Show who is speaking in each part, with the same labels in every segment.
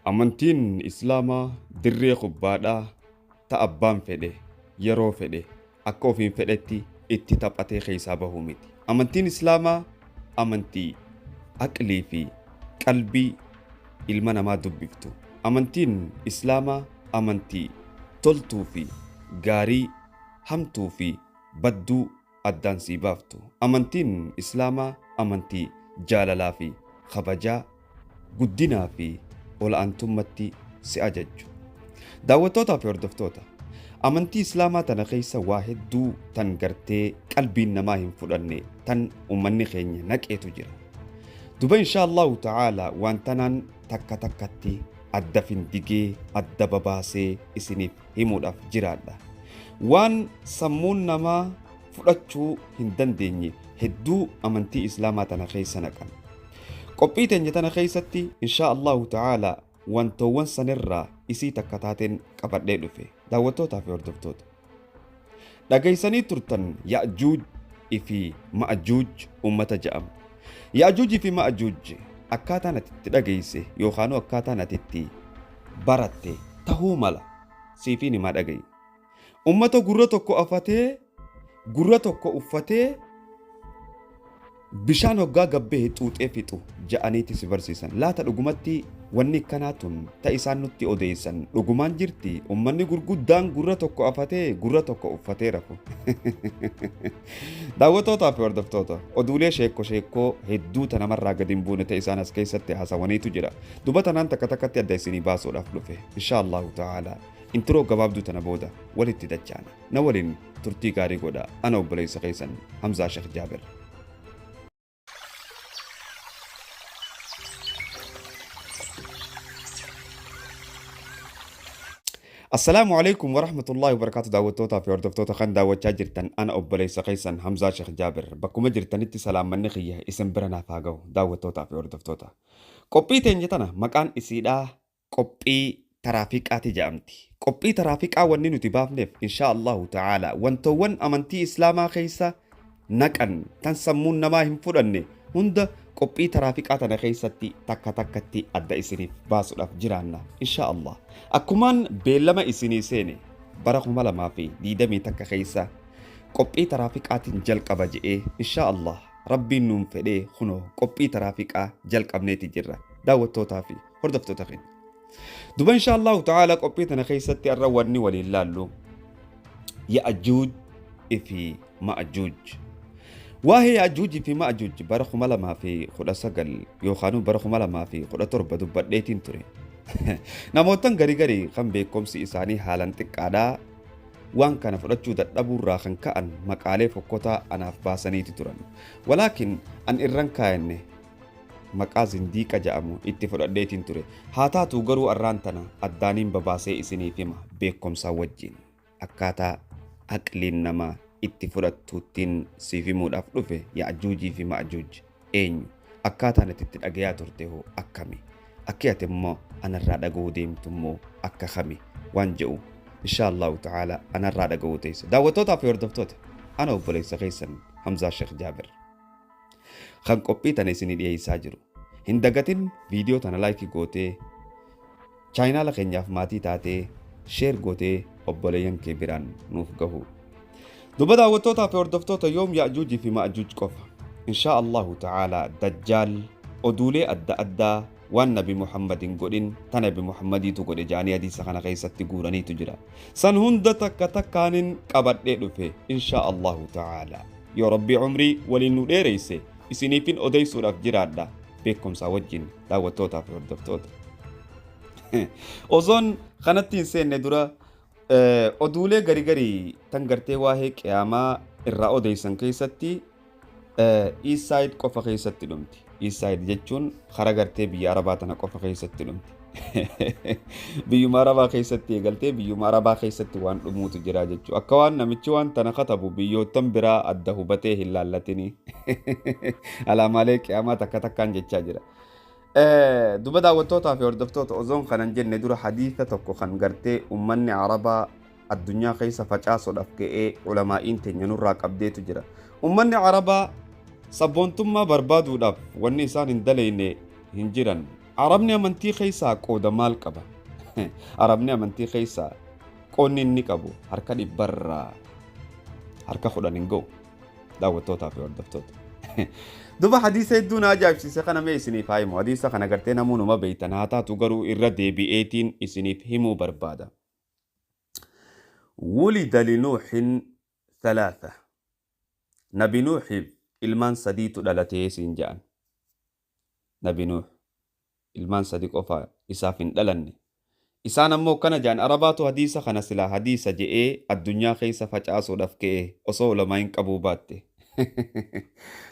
Speaker 1: Amantiin Islaamaa dirree kubbaadhaa ta abbaan fedhe yeroo fedhe akka ofiin fedhetti itti taphatee keessaa bahuu miti. Amantiin Islaamaa amantii aqlii fi qalbii ilma namaa dubbiftu. Amantiin Islaamaa amantii toltuu fi gaarii, hamtuu fi badduu addaan sii baaftu. Amantiin Islaamaa amantii jaalalaa fi kabajaa, guddinaa fi ol'aantummatti si ajajju. Daawwattootaa fi hordoftoota, amantii Islaamaa tana keessa waa hedduu tan gartee qalbiin namaa hin fudhanne tan ummanni keenya naqeetu jira. Duba inshaallahu ta'aalaa waan tanaan takka takkatti adda findigee adda babaasee isiniif himuudhaaf jiraadha. Waan sammuun namaa fudhachuu hin dandeenye hedduu amantii Islaamaa tana keessa naqan. Qophii teenya tana keessatti inshaallahu ta'aalaa wantoowwan sanirraa isii takka taateen qabadhee dhufe. Daawwattootaa fi hordoftoota, dhageessanii turtan Ya'juuj fi Ma'juuj ummata jedhamu. Ya'juuj fi Ma'juuj akkaataan ati itti dhageesse yookaan akkaataan ati itti baratte tahuu mala siifiin himaa dhagaye. Ummata gurra tokko afatee gurra tokko uffatee bishaan hoggaa gabbee xuuxee fixu ja'aniiti si barsiisan. Laata dhugumatti wanni kanaatun ta isaan nutti odeessan dhugumaan jirti? Ummanni gurguddaan gurra tokko afatee gurra tokko uffatee rafu. Daawwattootaa fi hordoftoota, oduulee sheekoo hedduu ta namarraa gadi hin buune ta isaan as keessatti haasawaniitu jira. Duba tanaan takka takkatti adda isinii baasuudhaaf dhufe. Inshaallahu ta'aalaa intiroo gabaabduu tana booda walitti dachaana. Na waliin turtii gaarii godhaa. Ana obboleessa keessan Hamzaa Sheekh Jaabir. السلام عليكم ورحمة الله وبركاته. دعوتوتا في هردفتوتا خان دعوتشا جرتن أنا أبليس قيسن حمزة شيخ جابر بكم جرتن اتصالام من نخيه اسم برنا فاقو. دعوتوتا في هردفتوتا قبي تنجتنا مكان إسيدا قبي ترافيق آتي جامتي. قبي ترافيق آواني نتباف نف إن شاء الله تعالى وانتوان أمانتي إسلاما خيسا نكن تنسمون نماهم فرني هند قبي ترافيق آتنا خيساتي تكا تكتي أدى إسنيف باسولاف جرانا إن شاء الله. Akkumaan beellama isinii seene bara 2000 diidamii takka keessa qophii taraafiqaatiin jalqaba je'ee inshaallah rabbiin nuun fedhee kunoo qophii taraafiqaa jalqabneeti jirra daawwattootaa fi hordoftoota keenya. Duba inshaallahu ta'aalaa qophii tana keessatti arra wanni waliin laallu Ya'juuj fi Ma'juuj. Waa'ee Ya'juuj fi Ma'juuj bara 2019 yookaan bara 2017 dubbadheetiin ture. Namootan garii kan beekumsi isaanii haalan xiqqaadhaa waan kana fudhachuu dadhabuurraa kan ka'an maqaalee fokkotaa anaaf baasaniiti turan. Walaakin an irran kaayanne maqaa zindiiqa jedhamu itti fudhadheetiin ture. Haa taatu garuu arraan tana addaaniin babaasee isiniif hima beekumsaa wajjin akkaataa aqliin namaa itti fudhattuuttiin siif himuudhaaf dhufe. Ya'juujii fi Ma'juuj eenyu? Akkaataan itti dhagayaa turte hoo akkami? Akki ati immoo anarraa dhaga'uu deemtu immoo akka kami waan jedhu inshaallahu ta'aalaa anarraa dhaga'uu teessa. Daawwattootaa fi hordoftoota, ana obboleessa keessan Hamzaa Sheekh Jaabir kan qophii tana isinii dhiyeessaa jiru. Hin dagatin viidiyoo tana laayikii gootee chaayinaala keenyaaf maatii taatee sheer gootee obboleeyyan kee biraan nuuf gahu. Duba daawwattootaa fi hordoftoota, yoom Ya'juujii fi Ma'juuj qofa inshaallahu ta'aalaa dajjaal oduulee adda addaa waan nabi Muhammadin godhin ta nabi Muhammadiitu godhe jaanii hadiisa kana keessatti guuraniitu jira. San hunda takka takkaanin qabadhee dhufe inshaallahu ta'aalaa. Yoo rabbii umrii waliin nu dheereyse isiniifin odeysuudhaaf jiraadha beekumsaa wajjin daawwattootaa fi hordoftoota. Osoon kanatti hin seenne dura oduulee garii tan gartee waa'ee qiyaamaa irraa odeysan keessatti East Side qofa keessatti dhumti. East Side jechuun karaa gartee biyya Arabaa tana qofa keessatti dhumti. Biyyuma Arabaa keessatti eegaltee biyyuma Arabaa keessatti waan dhumuutu jira jechuu. Akka waan namichi waan tana katabu biyyoottan biraa adda hubatee hin laallatini. Alaamaalee qiyaamaa takka takkaan jechaa jira. Duba daawwattootaa fi hordoftoota, osoon kanan jenne dura hadiisa tokko kan gartee ummanni Arabaa addunyaa keessa facaasuudhaaf ga'ee ulamaa'iin teenya nurraa qabdeetu jira. Ummanni Arabaa sabboontummaa barbaaduudhaaf wanni isaan hin dalayne hin jiran arabni amantii keessaa qooda maal qaba? Arabni amantii keessaa qoonni inni qabu harka dhibbarraa harka 10 hin ga'u. Daawwattootaa fi hordoftoota. Duba hadiisa hedduun ajaa'ibsiise kana mee isiniif haa himu. Hadiisa kana gartee namoonni beektan haa taatu garuu irra deebi'eetiin isiniif himuu barbaada. ولد لنوح 3 نبي نوح ilmaan sadiitu dhalatee siin jedhan. Nabi Nuh ilmaan sadii qofa isaaf hin dhalanne. Isaan ammoo kana jedhan arabaatu hadiisa kana silaa hadiisa je'ee addunyaa keessa facaasuudhaaf ka'e osoo ulamaa hin qabuu baatte.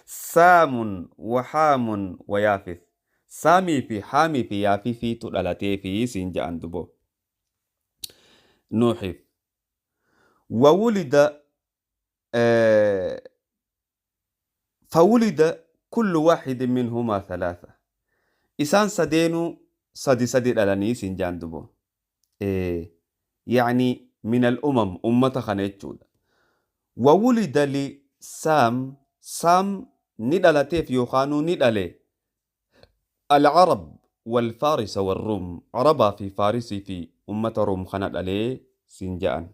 Speaker 1: Saamun wa haamun wa yaafith. Saamii fi haamii fi yaafifiitu dhalatee fi siin jedhan dubo. Nuuxiif. وولد فولد كل واحد منهما 3 إسان سدينو سدي لالاني سنجان دبو يعني من الأمم أمة خنيتشود. وولد لسام ندلتي في يوخانو ندلي العرب والفارس والروم عربا في فارسي في أمة روم خنات عليه سنجان.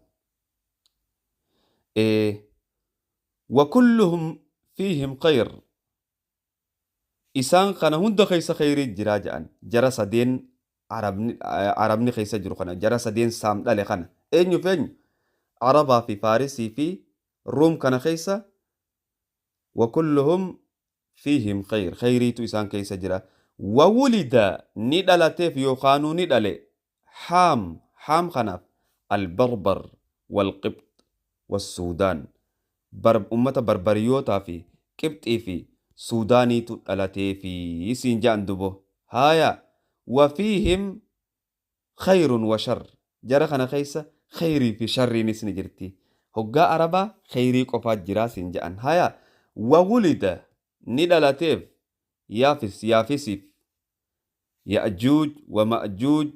Speaker 1: وكلهم فيهم خير. إسان خنا هند خيس خير جراجان جرس دين عربني خيس جرو خنا جرس دين سام دالي خنا أين يفين عربا في فارسي في روم كان خيسة وكلهم فيهم خير خيريتو إسان كيس جرا. وولد ندلتي في يوخانو ندلي حام خنا البربر والقبط والسودان أمة بربريوتا في قبطي في سوداني تلاتي في سنجان دبو هايا. وفيهم خير وشر جرخنا خيسة خيري في شر نسن جرتي هقا عربا خيري قفات جرا سنجان هايا. وولد ندلاتيف يافسيف يأجوج ومأجوج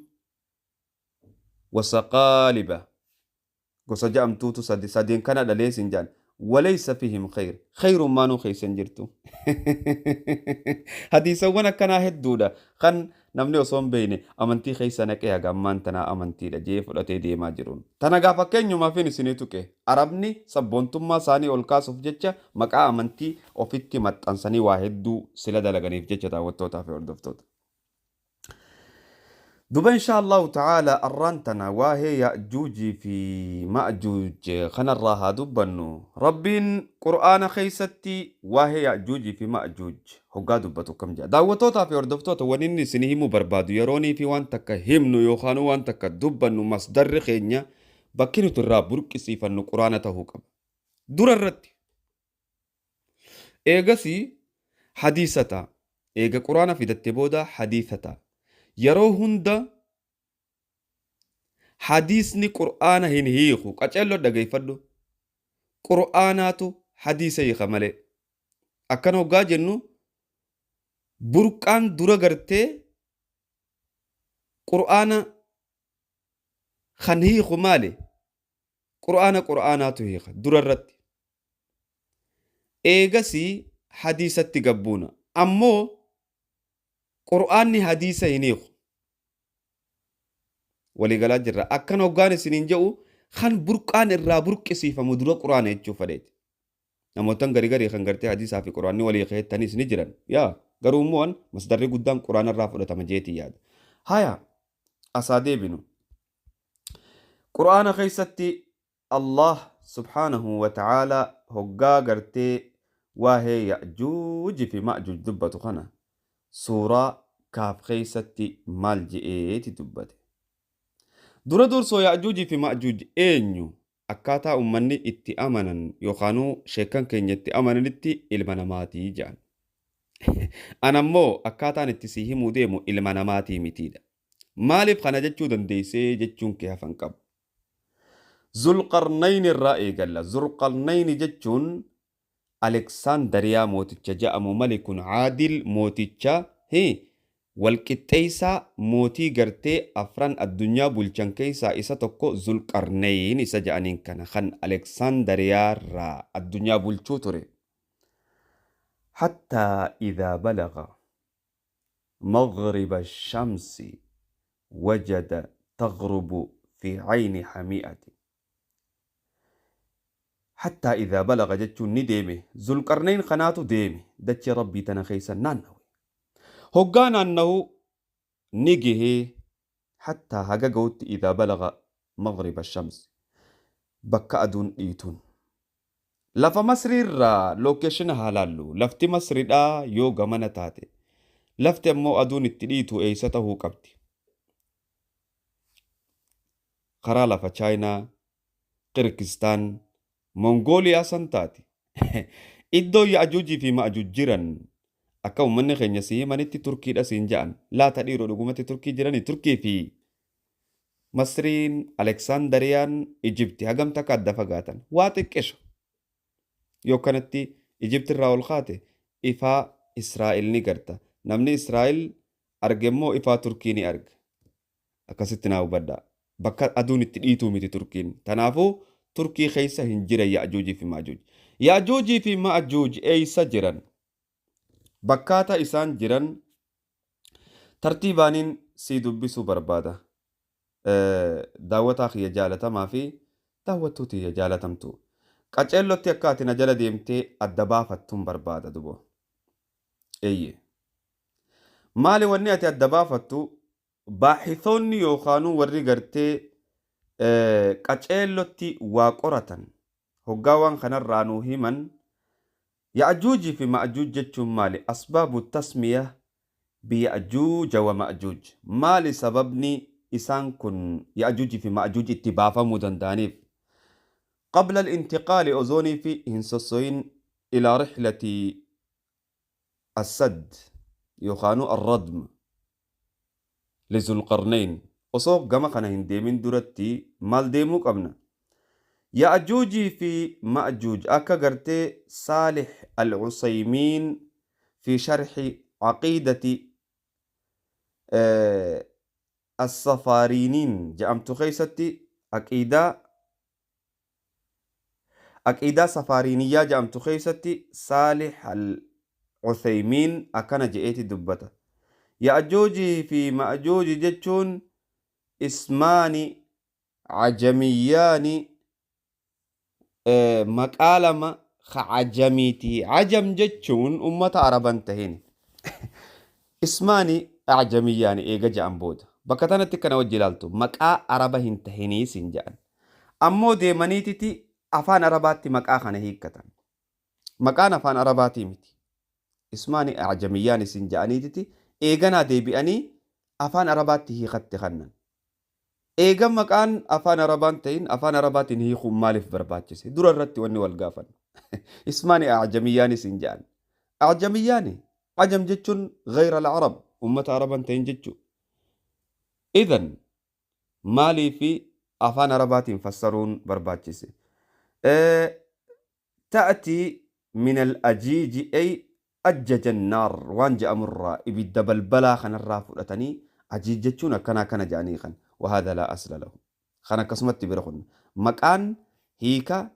Speaker 1: وسقالبة قصجا أمتوتو سدين كان دلي سنجان وليس فيهم خير ما نو خيسن جرتو. حديثا وانا كنا هدودا خن نمني وصوم بيني أمنتي خيسانك يا غمان تنا أمنتي لجيف ولتي دي ما جرون تنا غافا كنيو ما فيني سنيتوك عربني سبونتم ما ساني والكاس of جتشا مكا أمنتي وفيتي متانساني واحد دو سلا دلغني في جتشا تاوتوتا في أردفتوتا. دوبا إن شاء الله تعالى أرانتنا وهي يأجوج في مأجوج خنراها دبنو ربين قرآن خيستي وهي يأجوج في مأجوج هقا دبتو كم جا داوتوتا في أردفتوتا ونيني سنهيمو بربادو يروني في وانتك همنو يوخانو وانتك دبنو مصدر خينيا بكينو ترى بركسي فنو قرآن تهوكم دور الرد إيغسي حديثتا إيغا قرآن في دتبودا حديثتا yeroo hunda hadiisni qur'aana hin hiiku qaceelloo dhageeffadhu qur'aanaatu hadiisa hiika malee akkana hoggaa jennu burqaan dura gartee qur'aana kan hiiku maali qur'aanaatu hiika dura irratti eegasii hadiisatti gabbuuna ammoo qur'aanni hadiisa hin hiiku waliigalaa jirra akkana hoggaan isiniin jedhu kan burqaan irraa burqisiifamu dura qur'aana jechuu fedheeti. Namootaan garii kan gartee hadiisaa fi qur'aanni walii keettanis ni jiran yaa garuu immoo masdarri guddaan qur'aana irraa fudhatama jeetii yaada. Haya asaa deebinu qur'aana keessatti Allah subhaanahu wa ta'ala hoggaa gartee waa'ee ya'juuji fi ma'juuj dubbatu kana suuraa kaaf keessatti maal je'eeti dubbate. Dura dursoo ya'juuji fi ma'juuj eenyu akkaataa ummanni itti amanan yookaanuu sheekan keenya itti amananitti ilma namaatii jedhan. Anammoo akkaataan itti si himuu deemu ilma namaatii mitiidha. Maaliif kana jechuu dandeessee jechuun kee hafan qabu. Zulqarnayni irraa eegalla. Zulqarnayni jechuun Aleksaandariyaa mooticha jedhamu malikun caadil mooticha walqixxeessaa mootii gartee afran addunyaa bulchan keessaa isa tokko Zulqarnayn isa jedhaniin kana kan Aleksaandariyaa irraa addunyaa bulchuu ture. Hattaa idhaa balaga مغرب الشمس وجد تغرب في عين حميئة. حتى إذا بلغ جتشون نديمه ذو القرنين خناتو ديمه دتش ربي تنخيسا نانو هقان أنه نجيه حتى هقاقوت إذا بلغ مغرب الشمس بكا أدون إيتون لفا مصري را لوكيشن هالالو لفتي مصري دا يوغا من تاتي لفتي مو أدون التليتو إيسته قبتي خرالة فا چاينا قرقستان مونغوليا سنتاتي إدو يأجوجي في مأجوج جيران أكاو من خينيا سيمانيتي تركي دا سينجان لا تديرو لغمتي تركي جيراني تركي في مصرين ألكسندريان إجبتي هقم تكاد فقاتا واتك إيشو يو كانتي إجبت الراول خاتي إفا إسرائيل نقرتا نمني إسرائيل أرجمو إفا تركيني أرج أكستنا وبدا بكا أدون التليتو ميتي تركين تنافو تركي خيسة هنجرة يأجوجي في مأجوج يأجوجي في مأجوج أي سجرا بكاتا إسان جران ترتيبانين سيدو بسو بربادا داوتا خي جالتا ما في داوتو تي جالتمتو قچلو تي اكاتي نجل ديمتي الدبافتم بربادا دبو اي مالي ونياتي الدبافتو باحثون يوخانو وري غرتي قچلو تي واقرتن هقاوان خنرانو هيمن يأجوج في مأجوج جتشم مالي أسباب التسمية بيأجوج ومأجوج مالي سببني إسان كن يأجوج في مأجوج اتبافا مدندانيف قبل الانتقال أزوني في هنسوسوين إلى رحلة السد يخانو الردم لذو القرنين أصوب قمق أنا هندي من درتي مال ديمو قبنا يأجوج في مأجوج أكا قرتي صالح العصيمين في شرح عقيدة الصفارينين جامتو خيستي أكيدا صفارينية جامتو خيستي صالح العثيمين أكنا جئتي دبتا يأجوج في مأجوج جتشون اسمان عجميان مقالما خعجميتي عجم جتشون أمة عربا تهين اسماني أعجميان إيجا جام بود بكتانا تكنا وجلالتو مقا عربا هنتهيني سنجان أمو دي منيتي أفان عرباتي مقا خانه هيكتان مقا أفان عرباتي متي اسماني أعجميان سنجانيتي إيجانا دي بياني أفان عرباتي هي خط خنن إيجا مقان أفان عربان تهين أفان عرباتي هي خمالف برباتشي دور الرتي وني والقافن اسماني أعجميان سنجان أعجمياني عجم جتشون غير العرب أمة عربا تنجتشو إذن مالي في أفان عربات فسرون برباتشي تأتي من الأجيج أي أجج النار وانجا أمر إبدا بلبلا خن الرافلتني أجيج جتشون كنا جاني خن وهذا لا أصل له خنا قسمت برخن مكان هيكا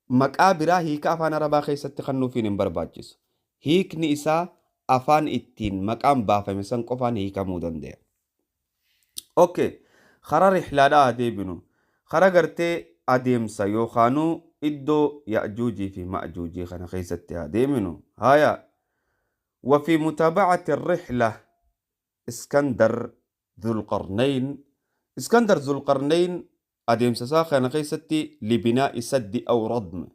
Speaker 1: مكابرا هيكا أفان عربا خيست خنو فين برباتشي هيكني إسا أفان إتين مقام بافا مسان قفان هيكا مودن دي أوكي خرا رحلة دي بنو خرا قرتي أديم سيو خانو إدو يأجوجي في مأجوجي خنا خيستي دي منو هايا وفي متابعة الرحلة اسكندر ذو القرنين أديم سسا خنا خيستي لبناء سد أو ردم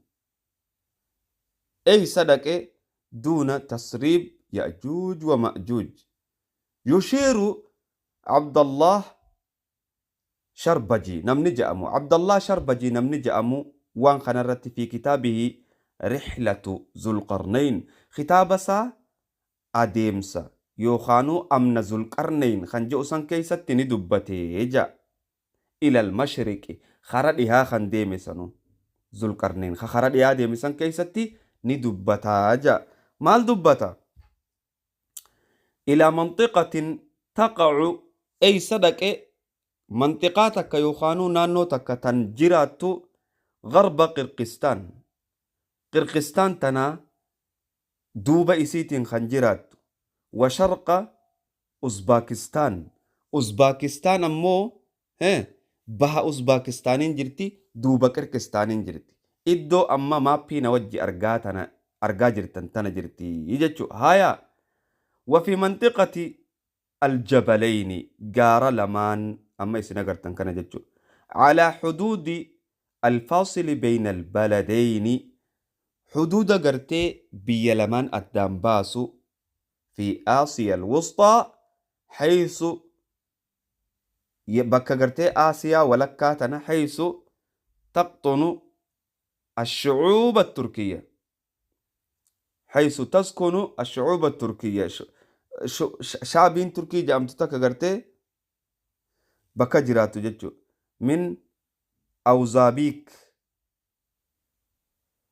Speaker 1: أي صدق دون تسريب يأجوج ومأجوج يشير عبد الله شربجي نمنجأمو عبد الله شربجي نمنجأمو وان خنرت في كتابه رحلة ذو القرنين ختابسا أديمسا يوخانو أمن ذو القرنين خنجوسان كيست ندبتي جا إلى المشرق خردها خنديمسانو ذو القرنين خردها ديمسان كيست ندبتا جا مال دبتا إلى منطقة تقع أي صدق منطقاتك يوخانو نانو تك تنجراتو غرب قرقستان تنا دوبا إسيتين خنجرات وشرق Uzbakistaan. Uzbakistaan ammoo baha Uzbakistaaniin jirti, duuba Qirqistaaniin jirti. Iddoo amma maappii na wajji argaa jirtan tana jirti jechuudha. Haya wafi mantiqati aljabalayni gaara lamaan amma isin agartan kana jechuudha. Calaa xuduudi alfaasili bayna albaladayni xuduuda gartee biyya lamaan addaan baasu fi Aasiya alwusxaa حيث بكا قرتي آسيا ولكاتنا حيث تقطن الشعوب التركية حيث تسكن الشعوب التركية شعبين تركي جامتو تكا قرتي بكا جراتو جتشو من أوزابيك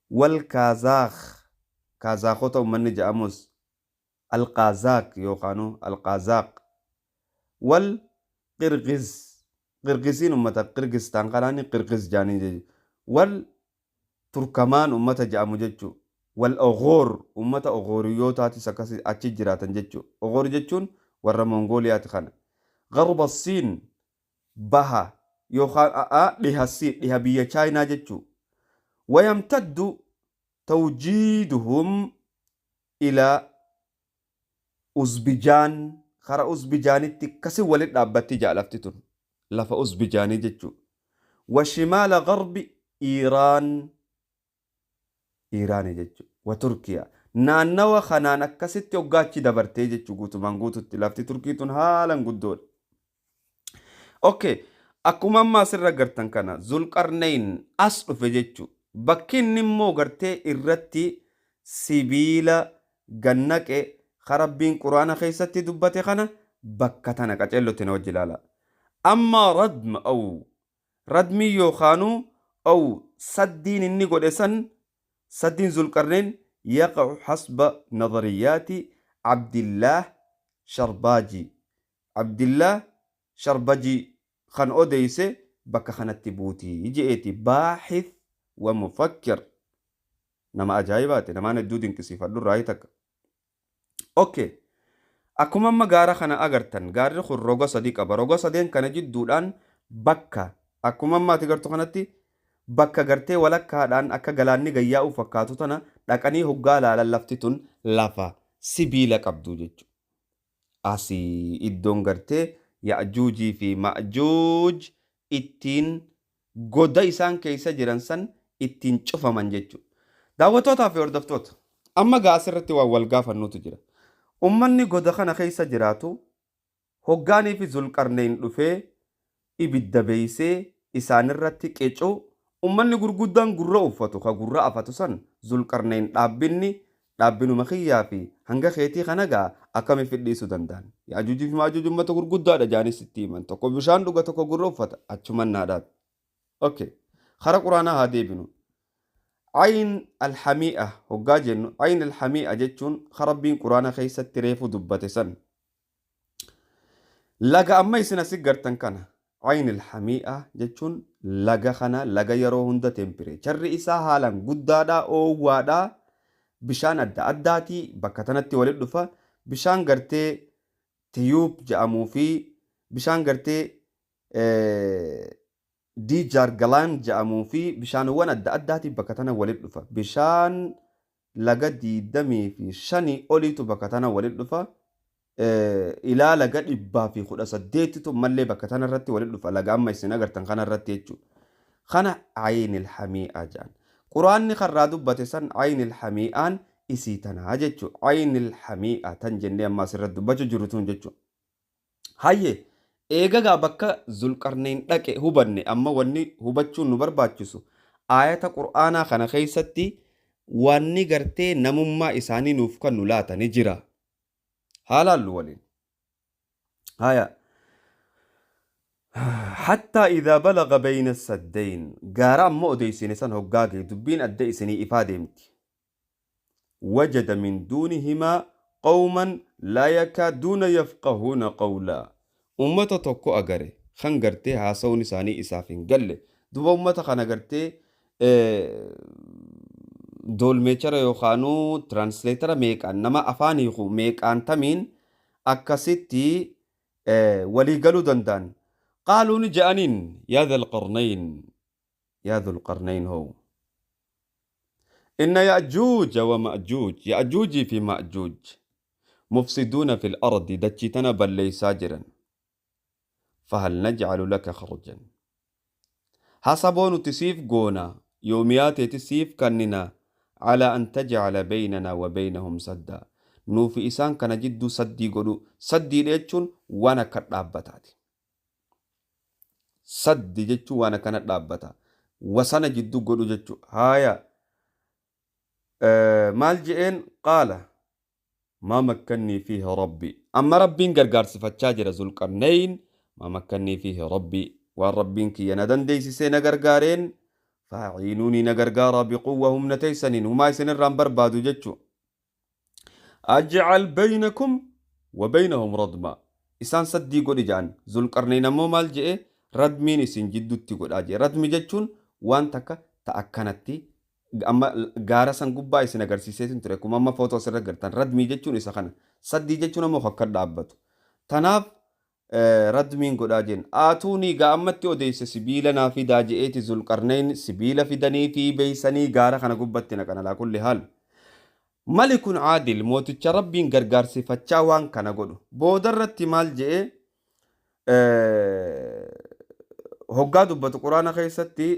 Speaker 1: والكازاخ كازاخوتا ومن جاموس القازاك يوقانو القازاق والقرغز قرغزين أمتا قرغزستان قراني قرغز جاني جي والتركمان أمتا جامو جيتشو والأغور أمتا أغوريوتاتي سكاسي أتشي جراتن جيتشو أغور جيتشون ورا منغوليات خانا غرب الصين بها يوخان لها الصين لها بيا چاينا جيتشو ويمتد توجيدهم إلى أوزبيجان خرا أوزبيجانيتي كسي ولد دابتي جالفتتون لفا أوزبيجاني جتشو وشمال غرب إيران إيراني جتشو وتركيا نانوا خنانا كسيتي وقاتشي دبرتي جتشو قوتو منقوتو تلفتي تركيتون هالا قدول أوكي أكما ما سر قرتن كان ذو القرنين أصل في جتشو بكين نمو قرتي إرتي سبيلا جنك خربين قرآن خيستي دبتي خنا بكتنا كتلو تنوجلالا أما ردم أو ردمي يوخانو أو سدين النقود إسن سدين ذو القرنين يقع حسب نظريات عبد الله شرباجي عبد الله شرباجي خان أوديسي بك خانت تبوتي جئتي باحث ومفكر نما أجايباتي نما ندودين كسيفة دور رايتك أوكي أكما ما غارة خانا أغرتن غارة خور روغا صديق أبا روغا صديق كان جد دولان بكا أكما ما تغرتو خانتي بكا غرتي ولا كادان أكا غلاني غياو فكاتو تنا لكني هقالا للفتتون لفا سبيلا قبدو جيجو أسي إدون غرتي يأجوجي في مأجوج إتين غودا إسان كيسا جرانسان إتين شوفا من جيجو داوتوتا في وردفتوتا أما غاسرتي والغافا نوتو جرا ummanni goda kana keessa jiraatu hoggaanii fi zulqarneen dhufee ibidda beeysee isaanirratti qecoo ummanni gurguddaan gurra uffatu ka gurra afatu san zulqarneen dhaabbinuma kiyyaa fi hanga keetii kana gaa akkami fidhiisuu danda'an yaajuujii fi maajuuj ummata gurguddaadha jaanis itti himan tokko bishaan dhuga tokko gurra uffata achumannaadhaat okay khara quraanaa haa deebinu عين الحميئة هجاجن عين الحميئة جتشون خربين قرآن خيسة تريفو دبتسن لقى أما يسنا سيجرتن كان عين الحميئة جتشون لقى خنا لقى يروهن دا تمبري شر إسا حالا قدادا أو وادا بشان أداتي بكتنتي ولد دفا بشان قرتي تيوب جامو في بشان قرتي دي جارجلان جامو في بشان وانا أداتي بكتنا ولد دفا بشان لقى دي دمي في شاني أوليتو بكتنا ولد دفا إلى لقى إبا في خدا سديتو ملي بكتنا رتي ولد دفا لقى أما يسنا قرتن خانا رتيتشو خانا عين الحميئة جان قرآن خرادو باتسان عين الحميئان إسيتنا جتشو عين الحميئة تنجن أما سردو بجو جرتون جتشو هاي eegagaa bakka zulqarneen dhaqe hubanne amma wanni hubachuun nu barbaachisu aayata qur'aanaa kana keessatti wanni gartee namummaa isaanii nuuf kan nu laatani jira haalaallu waliin haya حتى إذا بلغ بين السدين قارا أمو أديسين سن هقاقي دبين أديسيني إفاديمت وجد من دونهما قوما لا يكادون يفقهون قولا ummata tokko agare kan gartee haasawun isaanii isaaf hin galle duba ummata kana gartee dolmeechara yookaanuu translatora meeqaan nama afaan hiiku meeqaan tamiin akkasitti walii galuu danda'an. qaaluu ni je'aniin yaa dhal qarnayn hoo inna ya'juuja wa ma'juuj ya'juujii fi ma'juuj mufsiduuna fil ardi dachii tana balleeysaa jiran fahal najcalu laka kharjan hasaboo nuti siif goona yoomiyaateeti siif kannina calaa an tajcala baynanaa wa baynahum saddaa nuufi isaan kana jidduu saddii godhu saddiidha jechuun waan akka dhaabbataati saddi jechuun waan akkana dhaabbata wasana jidduu godhu jechuu haaya maal je'een qaala maa makkannii fiihi rabbi amma rabbiin gargaarsifachaa jira zulqarnayn maa makkannii fiihi rabbi waan rabbiin kiyya na dandeeysisee na gargaareen faaciinuunii na gargaaraa biquwwa humna teeysaniin humaa isinirraan barbaadu jechuu ajcal baynakum wa baynahum radma isaan saddii godhi jedhan zulqarnayn ammoo maal je'e radmiin isin jiddutti godhaa jee radmi jechuun waan takka ta akkanatti amma gaara san gubbaa isin agarsiiseetin ture kuma amma footoo asirra gartan radmii jechuun isa kana saddii jechuun ammoo akka dhaabbatu tanaaf radmiin godhaa jeen aatuunii ga'ammatti odeeyse sibiila naa fidaa je'eeti zulqarnayn sibiila fidanii fi beeysanii gaara kana gubbatti naqan alaa kulli haal malikun caadil mooticha rabbiin gargaarsifachaa waan kana godhu boodarratti maal je'e hoggaa dubbatu quraana keessatti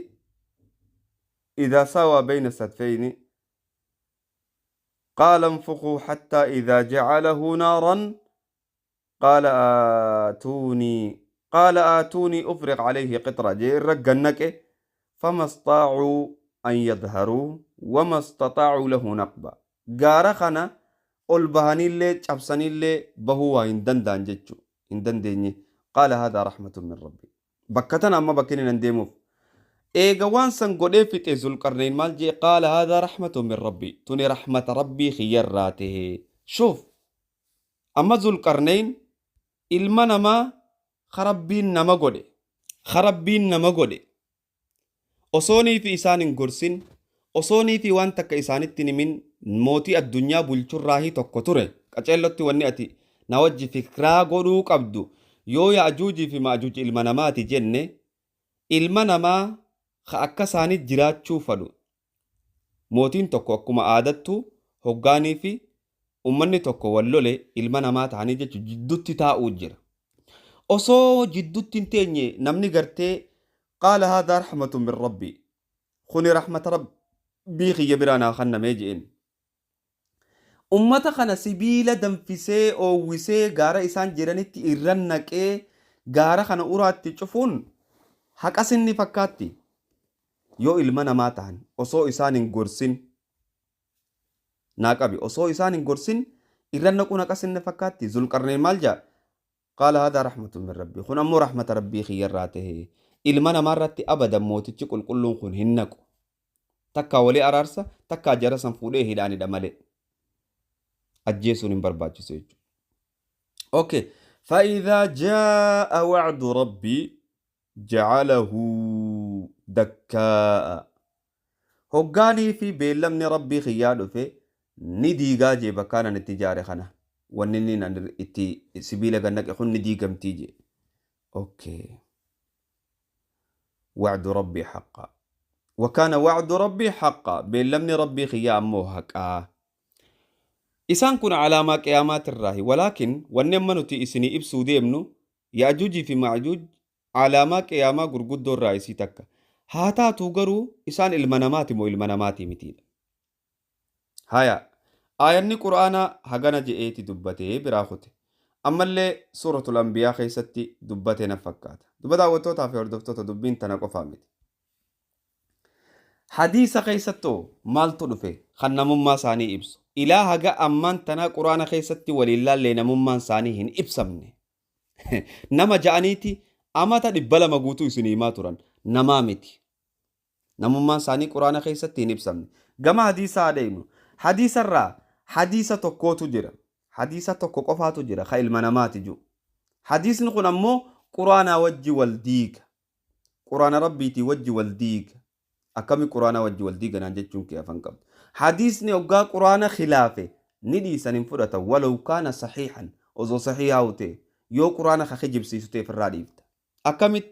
Speaker 1: إذا سوى بين السدفين قال انفخوا حتى إذا جعله نارا قال آتوني أفرغ عليه قطرة جير رجنك فما استطاعوا أن يظهروا وما استطاعوا له نقبا غارخنا البهاني اللي تشبسني اللي بهوا هندن جتشو هندن ديني قال هذا رحمة من ربي بكتنا أما بكني نديموف إيجا وانسان قدي في zulqarnayn maal jee qaala هذا رحمة من ربي توني رحمة ربي خيراته شوف أما zulqarnayn ilma namaa kharabbiin nama godhe osoonii fi isaan hin gorsin osoonii fi waan takka isaanitti himin mootii addunyaa bulchurraahii tokko ture qaceellotti wanni ati na wajji fikraa godhuu qabdu yoo yaajuujii fi maajuuj ilma namaati jenne ilma namaa akka isaaniit jiraachuu fadhu mootiin tokko akkuma aadattu hoggaanii fi ummanni tokko wallole ilma namaa ta'anii jechuun jiddutti taa'uu jira osoo jiddutti hin teenye namni gartee qaala haadha rahmatu min rabbi kuni rahmata rabbii kiyya biraa naa kennamee je'en ummata kana sibiila danfisee oowwisee gaara isaan jiranitti irran naqee gaara kana uraatti cufuun haqas inni fakkaatti yoo ilma namaa ta'an osoo isaan hin gorsin naaqabi osoo isaan hin gorsin irran naquun haqas inni fakkaatti zulqarnayn maal jaa qaala haadha rahmatu min rabbi kun ammoo rahmata rabbii kiyyarraa tahe ilma namaarratti abadan mootichi qulqulluun kun hin naqu takkaa walii araarsa takkaa jara san fuudhee hidhaanidha malee ajjeesuun hin barbaachisu jechuudha. Okay. فإذا جاء وعد ربي جعله دكاء هوغاني في بيلمني ربي خيادو في نديغا جي بكانا نتجاري خنا ونني نندر اتي سبيلا غنك خن نديغم تيجي اوكي وعد ربي حقا وكان وعد ربي حقا بيلمني ربي خيام موهكا إسان كن علامة قيامات الراهي ولكن ونمنتي إسني إبسو ديمنو يأجوجي في معجوج علامة قيامة غرغد دور رئيسي تكا هاتا توغرو إسان المنامات مو المنامات متين هايا آياني قرآن هغانا جئيتي دبته براخوتي أما اللي سورة الأنبياء خيستي دبته نفكات دبتا وطوطا في أردفتوتا دبين تناقو فامت حديث خيستو مال تدفه خنمم ما ساني إبسو إله هغا أمان تنا قرآن خيستي ولله لنمم ما سانيهن إبسمني نما جانيتي أما تدبلا مغوتو يسني ما تران نمامتي نمم ما ساني قرآن خيستي نبسمني غما حديث آدينو حديث الرا حديث توكوتو جرا حديث توكو قفاتو جرا خيل منامات جو حديث نقول أمو قرآن وجي والديك قرآن ربيتي وجي والديك أكمي قرآن وجي والديك نانجتشون كي أفنكم حديث نيوغا قرآن خلافه ندي سننفرة ولو كان صحيحا وزو صحيحة وتي يو قرآن خخجب سيسوتي في الراديفت أكمت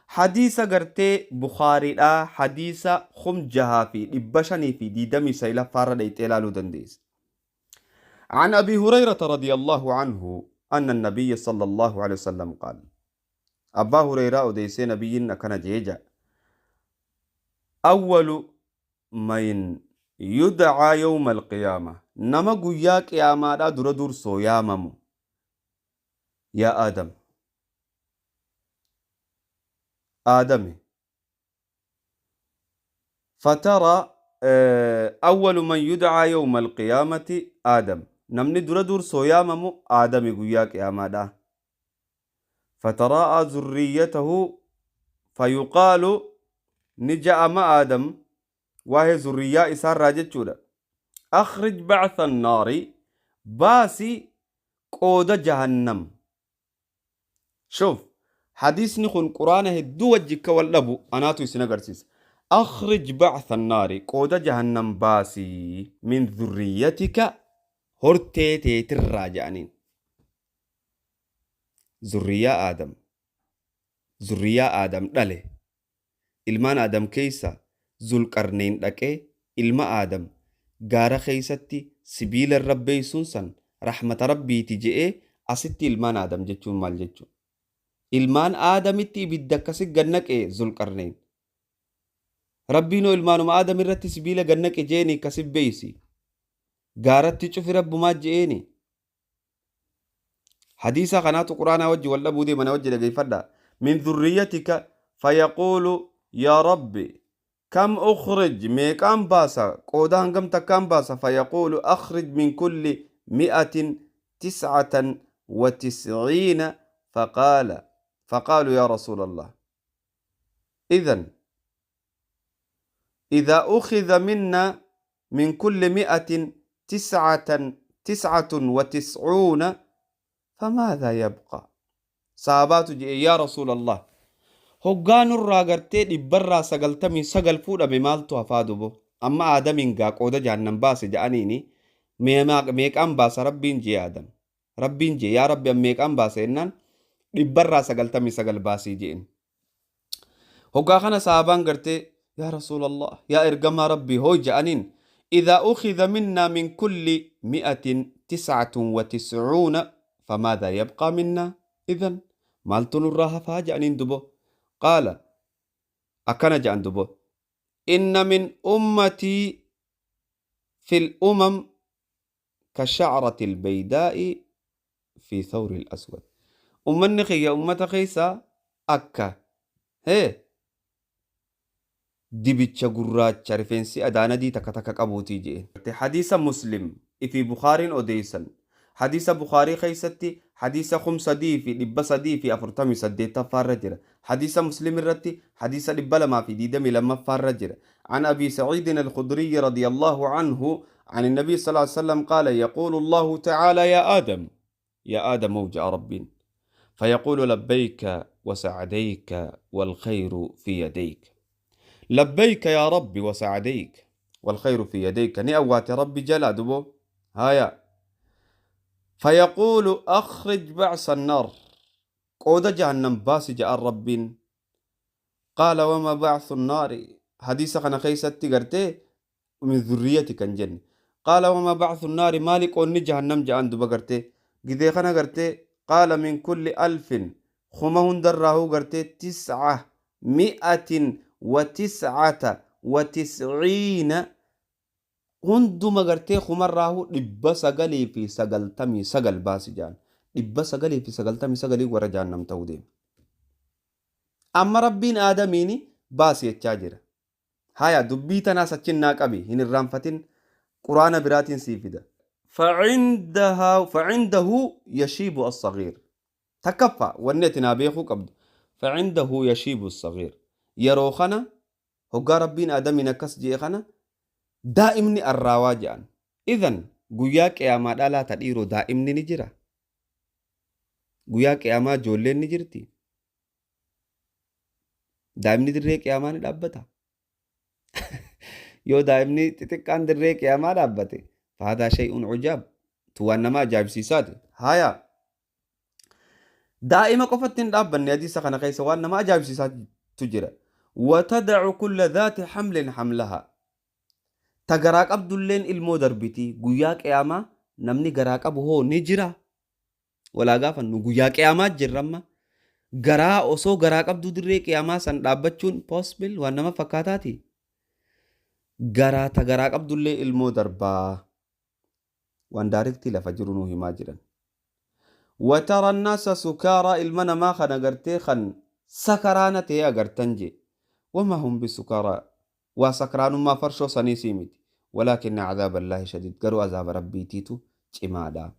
Speaker 1: حديثة قرتي بخاري لا حديثة خم جها في إبشني في دي دمي سيلا فارد إتلالو دنديس عن أبي هريرة رضي الله عنه أن النبي صلى الله عليه وسلم قال أبا هريرة وديسي نبينا كان جيجا أول من يدعى يوم القيامة نما قياك يا مادا دور سو يا ممو يا آدم فترى أول من يدعى يوم القيامة آدم نمني دور سو يا ممو آدم قياك يا مادا فتراءى ذريته فيقال نجأ ما آدم وهي ذرية إسار راجت أخرج بعث النار باسي قود جهنم شوف حديثني خن قرآن هدو وجهك واللبو أناتو يسنقرسيس أخرج بعث النار قود جهنم باسي من ذريتك هرتي تراجعنين ذرية آدم دله ilmaan Adam keessa Zulqarnayn dhaqee ilma Adam gaara keessatti sibiila rabbeessuun san rahmata rabbiiti je'ee asitti ilmaan Adam jechuun maal jechuudha? Ilmaan Adamitti ibidda akkasi gannaqee Zulqarnayn. Rabbiinoo ilmaanuma Adam irratti sibiila gannaqe jeeni akkasi beeysi. Gaaratti cufi rabbumaa je'eeni. Hadiisa kanaatu Quraanaa wajji wal dhabuu deemana wajji dhageeffadha. Min dhurriyyatika fayaquulu يا ربي كم أخرج ميكان باسا قودان كم تكان باسا فيقول أخرج من كل 199 فقالوا يا رسول الله إذا أخذ منا من كل 199 فماذا يبقى صحابات يا رسول الله hoggaanun raagartee dhibbarraa 99 fuudhame maaltu hafaadubo amma aadamin gaa qooda jahannan baase ja'aniini meeqaan baasa rabbiin jee aadam rabbiin jee yaa rabbi meeqaan baase ennaan dhibbarraa 99 baasii jeen hoggaa kana sahabaan gartee yaa rasuulallah yaa ergamaa rabbii hoo ja'aniin idhaa ukhidha minna min kulli 199 famaadhaa yabqaa minna idhan maaltu nurraa hafaa ja'aniin dubo قال أكن جاندبو إن من أمتي في الأمم كشعرة البيداء في ثور الأسود أمني يا أمة خيسا أكا هي دبتش قرات شرفينسي أدانا دي تكتك أبوتي جي حديث مسلم في بخاري أوديسن حديث بخاري خيستي حديث خمسة دي في لبسة دي في أفرتمي سديتا فارجر حديث مسلم الرتي حديث لبلما في دي دمي لما فارجر عن أبي سعيد الخدري رضي الله عنه عن النبي صلى الله عليه وسلم قال يقول الله تعالى يا آدم موجع رب فيقول لبيك وسعديك والخير في يديك لبيك يا رب وسعديك والخير في يديك نأوات ربي جلادبو هايا فيقول أخرج بعث النار قود جهنم باس جاء الرب قال وما بعث النار حديث خنا خيستي قرتي من ذريتك الجنة قال وما بعث النار مالك أن جهنم جاء عنده بقرتي قدي خنا قرتي قال من كل 1000 خمهن دراه قرتي 999 hunduma gartee kumarraahu 999 baasi jaan 999 warra jahannam ta'uu deema amma rabbiin aadamiini baasi jechaa jira haya dubbii tanaas achinnaa qabi hin irraanfatin quraana biraatiin sii fida فعنده يشيب الصغير تكفى ونتنا بيخو قبض فعنده يشيب الصغير يروخنا هو ربين آدمنا كس جيخنا دائمني الرواجان إذن قياك يا ما لا تديرو دائمني نجرا قياك يا ما جولين نجرتي دائمني دريك يا ما ندابتا يو دائمني تتكان دريك يا ما دابتي فهذا شيء عجاب توانما جاب سيساد هايا دائما قفت دابن حديث خنا كيس وان ما جاب سيسات تجرى وتدع كل ذات حمل حملها تغراق عبد اللين المو دربتي غيا قياما نمني غراق ابو هو نجرا ولا غافن غيا قياما جرما غرا اوسو غراق عبد دري قياما سن دابچون possible وانما فكاتاتي غرا تغراق عبد اللين المو دربا وان دايركتي لفجرونو هما وترى الناس سكارى المنا ما خن أغرتي خن سكرانتي أغرتنجي وما هم بسكارى وسكران ما فرشو سنيسيمت ولكن عذاب الله شديد قروا عذاب ربي تيتو چمادا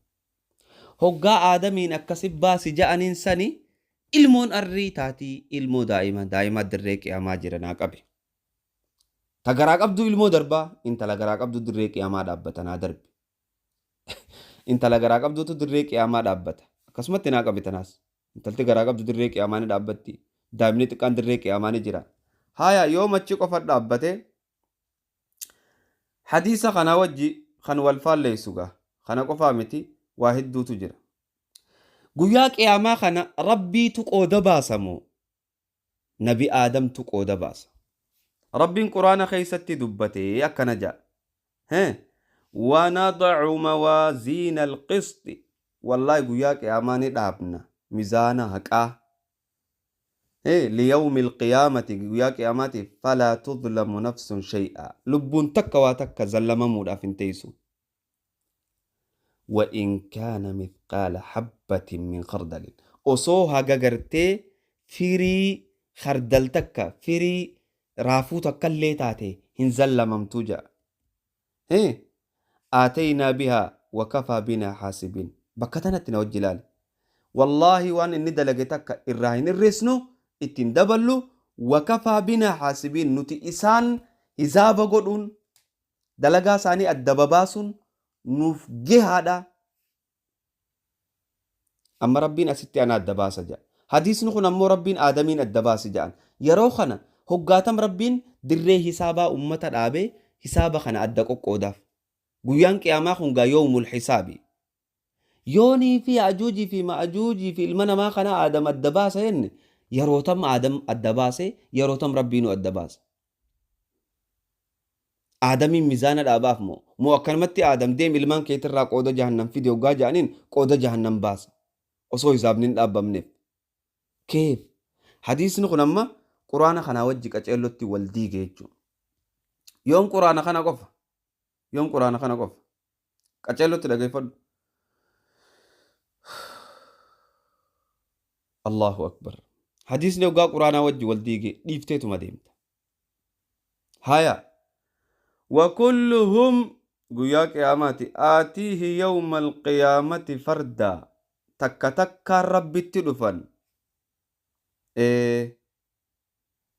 Speaker 1: هقا آدمين أكسب باسي جاءن إنساني ilmoon arrii taatii ilmoo daa'ima dirree qiyaamaa jiranaa qabe. Ta garaa qabdu ilmoo darbaa intala garaa qabdu dirree qiyaamaa dhaabbatanaa darbe. Intala garaa qabdutu dirree qiyaamaa dhaabbata. Akkasumatti naa qabe tanaas. Intalti garaa qabdu dirree qiyaamaa ni dhaabbatti. Daa'imni xiqqaan dirree qiyaamaa ni jira. Haya yoo machi qofa dhaabbate hadiisa kana wajji kan wal faalleessu gaa. Kana qofaa miti waa hedduutu jira. Guyyaa qiyaamaa kana rabbiitu qooda baasamoo nabi aadamtu qooda baasa. Rabbiin quraana keessatti dubbatee akkana jedha. وَنَضَعُ مَوَازِينَ الْقِسْطِ والله قيا قياماني دابنا ميزانا حقا ليوم القيامة قيا قياماتي فلا تظلم نفس شيئا لبون تكا واتكا زلما مودا فنتيسو وإن كان مثقال حبة من خردل أصوها غغرتي فيري خردل تكا فيري رافو تكا الليتاتي هنزل ممتوجا آتينا بها وكفى بنا حاسبين بكتنا الجلال والله وان الندى لقيتك الراهن الرسنو اتندبلو وكفى بنا حاسبين نتي إسان إزابة قدون دلقا ساني الدباباسون نفجه هذا أما ربين أستي أنا الدباسة جاء حديث نخون أمو ربين آدمين الدباسة جاء يروخنا هقاتم ربين دري حسابة أمة الآبي حسابة خنا أدقو قوداف قيان قياما خنقا يوم الحساب يوني في أجوجي في مأجوجي في المنا ما خنا آدم الدباسة ين يروتم آدم الدباسة يروتم ربينو الدباسة آدمي ميزان الأباف مو أكرمتي آدم ديم إلمان كيتر را قودة جهنم في ديوغا جانين قودة جهنم باس أصو حسابنين أبا منف كيف حديث نخون أما قرآن خنا وجيك أجلوتي والديك يوم قرآن خنا قفا يوم قرآن خنا قف كأجلو تلاقي فد الله أكبر حديث نوغا قرآن وجه والديجي ديفتيتو مديمت هيا وكلهم قيا قياماتي آتيه يوم القيامة فردا تكا تكا ربي التلفن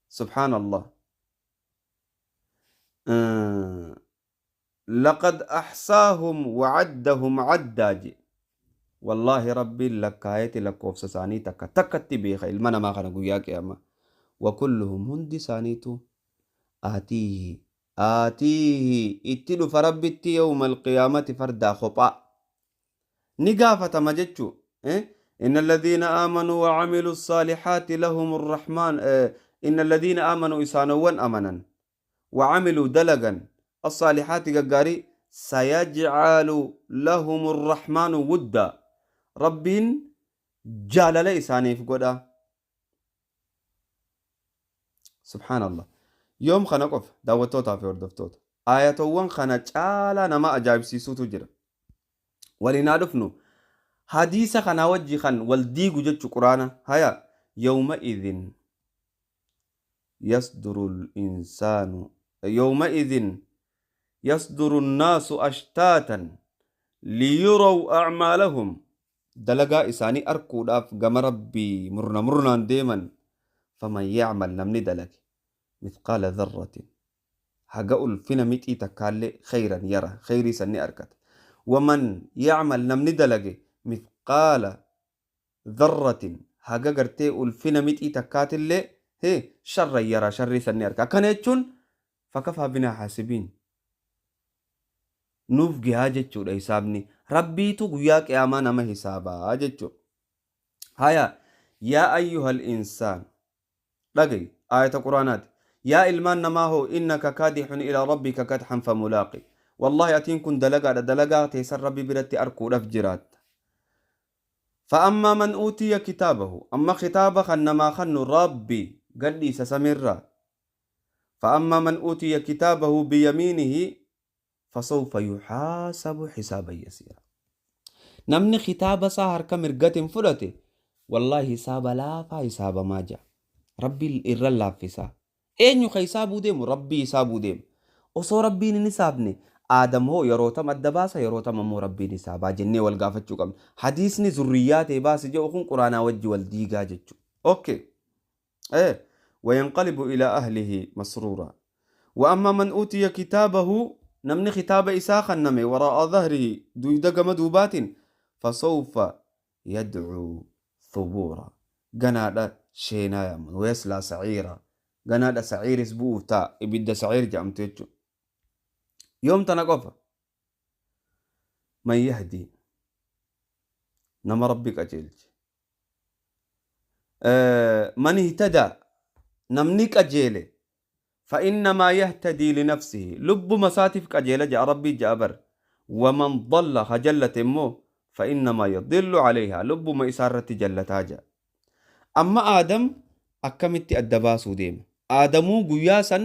Speaker 1: سبحان الله لقد أحصاهم وعدهم عداج والله ربي لكايتي لكوف ساني تكا تكا تبيخ المنا ما خنا قياك يا ما وكلهم هندي سانيتو آتيه اتلو فربت يوم القيامة فردا خطأ نقافة مجتشو إن الذين آمنوا وعملوا الصالحات لهم الرحمن إن الذين آمنوا إسانوا أمنا وعملوا دلقا الصالحات قاري سيجعل لهم الرحمن ودا ربين جعل ليساني في قدا سبحان الله يوم خنقف داوتوتا في وردفتوت آيات وان خنا تعالى نما أجايب سيسو تجر ولنعرفنو حديث خنا وجي خن والديق جتش قرانا هيا يومئذ يصدر الإنسان يومئذ يصدر الناس أشتاتا ليروا أعمالهم دلقا إساني أركو داف قم ربي مرنا ديما فمن يعمل نمني دلق مثقال ذرة هقول فينا ميتي تكالي خيرا يرى خيري سني أركت ومن يعمل نمني دلق مثقال ذرة هقرتي فينا ميتي تكاتي هي شر يرى شري سني أركت كان يتشون فكفى بنا حاسبين نوف جها جتشو ده حسابني ربي تو قيا قياما نما حسابا جتشو هيا يا أيها الإنسان لقي آية قرآنات يا إلمان نماهو إنك كادح إلى ربك كدحا فملاقي والله أتين كن دلقا تيسر ربي برتي أركو رفجرات فأما من أوتي كتابه أما خطابه خنما خن ربي قال لي سسمر فأما من أوتي كتابه بيمينه فسوف يحاسب حسابا يسيرا نمني خطاب سهر كمرقة فرته والله حساب لا فحساب ما جاء ربي الرلا فيسا أين حسابه ديم ربي حسابه ديم وصو ربي نسابني آدم هو يروتم الدباسة يروتم أمو ربي نسابا جنة والقافة جوكم حديثني ذريات باس جوكم قرآن وجه والديقا جتشو أوكي إيه وينقلب إلى أهله مسرورا وأما من أوتي كتابه نمني خطاب إساخا نمي وراء ظهره دويدق مدوبات فسوف يدعو ثبورا قنادا شينا يمن ويسلى سعيرا قنادا سعير سبوتا إبدا سعير جامتيجو يوم تنقف من يهدي نما ربك أجيلج من اهتدى نمنيك أجيله فإنما يهتدي لنفسه لب مساتف أجيله جاء ربي جابر ومن ضل خجلة مو فإنما يضل عليها لب ما إسارة جلتها جاء أما آدم أكمت الدباس ديم آدمو قياسا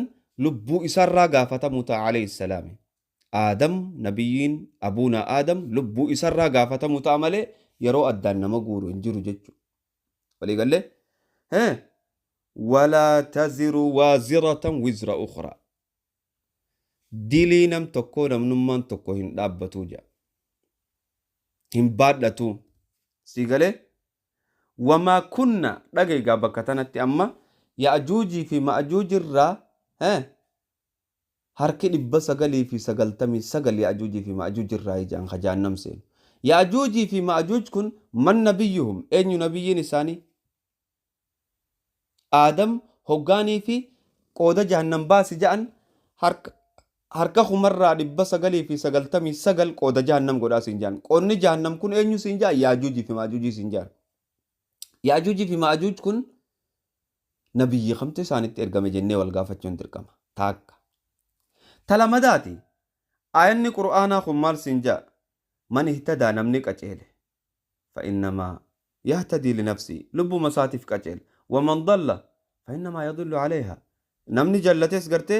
Speaker 1: لب إسارة قافة موتا عليه السلام آدم نبيين أبونا آدم لب إسارة قافة موتا ملي يرو أدان نمقورو انجرو ججو ولي قال له ها ولا تزر وازرة وزر أخرى ديلي نم تكو نم نمان تكو هن دابتو جا هن بادلتو سيقاله وما كنا دقيقة بكتنتي أما يأجوجي في مأجوج الرا harki dhibba sagalii fi sagaltamii sagal yaajuujii fi maajuuj irraa ijaan kajaannam seenu yaajuujii fi maajuuj kun man nabiyyuhum eenyu nabiyyiin isaanii aadam hoggaanii fi qooda jahannam baasi ja'an harka humarraa dhibba sagalii fi sagaltamii sagal qooda jahannam godhaa siin ja'an qoonni jahannam kun eenyu siin ja'a yaajuujii fi maajuujii siin ja'an yaajuujii fi maajuuj kun nabiyyi kamte isaanitti ergame jennee wal gaafachuun dirqama taakka تلمداتي آيني قرآنا خمال سنجا من اهتدى نمني قجيل فإنما يهتدي لنفسي لب مساتف قجيل ومن ضل فإنما يضل عليها نمني جلتس قرتي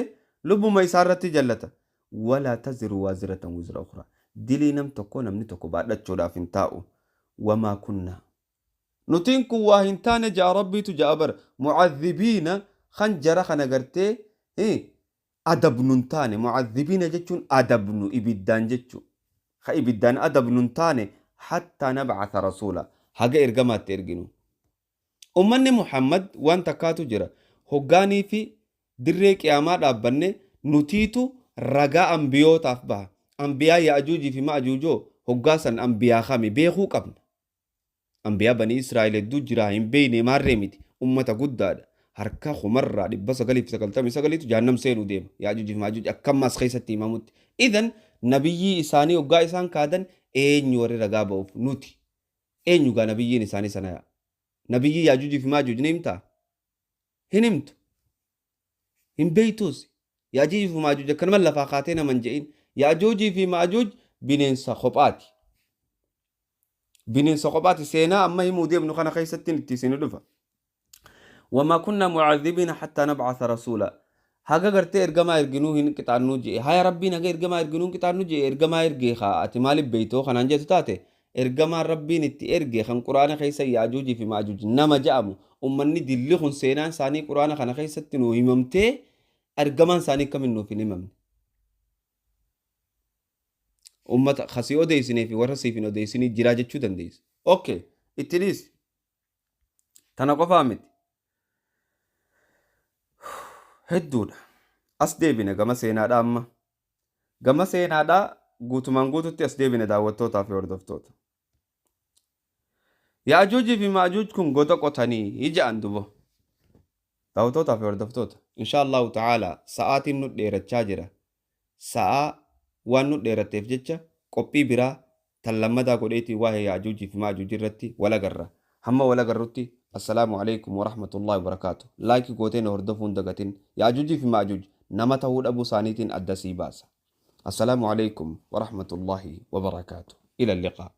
Speaker 1: لب ما يسارتي جلته ولا تزر وازرة وزر أخرى دلي نم تكو نمني تكو بعد تشودا فنتاؤ وما كنا نتنكو واهنتان جاء ربي تجابر معذبين خنجر خنقرتي أدبن تاني معذبين جتشون أدبن إبدان جتشو خا إبدان أدبن تاني حتى نبعث رسولا حاجة إرجمات ترجنو أمني محمد وان تكاتو جرا هجاني في دريك يامات أبني نتيتو رجاء أنبياء تفبه أنبياء يأجوجي في مأجوجو هجاسا أنبياء خامي بيخو قبل أنبياء بني إسرائيل دو جراهم بيني مارميت أمة قداد harka khumarra dhibba sagalii fi sagaltamii sagaliitu jahannam seenuu deema yaajuuji fi maajuuji akkammas keessatti himamutti idan nabiyyii isaanii hoggaa isaan kaadan eenyu warri ragaa ba'uuf nuti eenyu gaa nabiyyiin isaanii sana yaa nabiyyii yaajuuji fi maajuuji ni himtaa hin himtu hin beeytuus yaajuuji fi maajuuji akkanuma lafaa kaatee naman je'in yaajuuji fi maajuuj bineensa kophaati seenaa amma himuu deemnu kana keessatti itti isin dhufa وما كنا معذبين حتى نبعث رسولا haga gartee ergamaa erginuu hin qixaannuu jee haya rabbiin haga ergamaa erginuu hin qixaannuu jee ergamaa ergee haa ati maaliif beeytoo kanaan jettu taate ergamaan rabbiin itti ergee kan quraana keessa yaajuujii fi maajuuj nama ja'amu ummanni dilli kun seenaan isaanii quraana kana keessatti nuu himamtee ergamaan isaanii akkamiin nuuf hin himamne ummata kasii odeessinee fi warra siif hin odeessinii jiraa jechuu dandeessa okay itti dhiisi tana qofaa miti hedduudha as deebine gama seenaadha amma gama seenaadha guutumaan guututti as deebine daawwattootaa fi hordoftoota yaajuujii fi maajuuj kun goda qotanii ija'an dubo daawwattootaa fi hordoftoota insha allahu ta'ala sa'aatiin nu dheerachaa jira sa'aa waan nu dheeratteef jecha qophii biraa tan lammadaa godheetii waa'ee yaajuujii fi maajuuj irratti walagarra hamma walagarrutti السلام عليكم ورحمة الله وبركاته. لايك كوتين هردفون دقتين ياجوج في ماجوج نمت هود أبو سانيتين أدسي باسا. السلام عليكم ورحمة الله وبركاته. إلى اللقاء.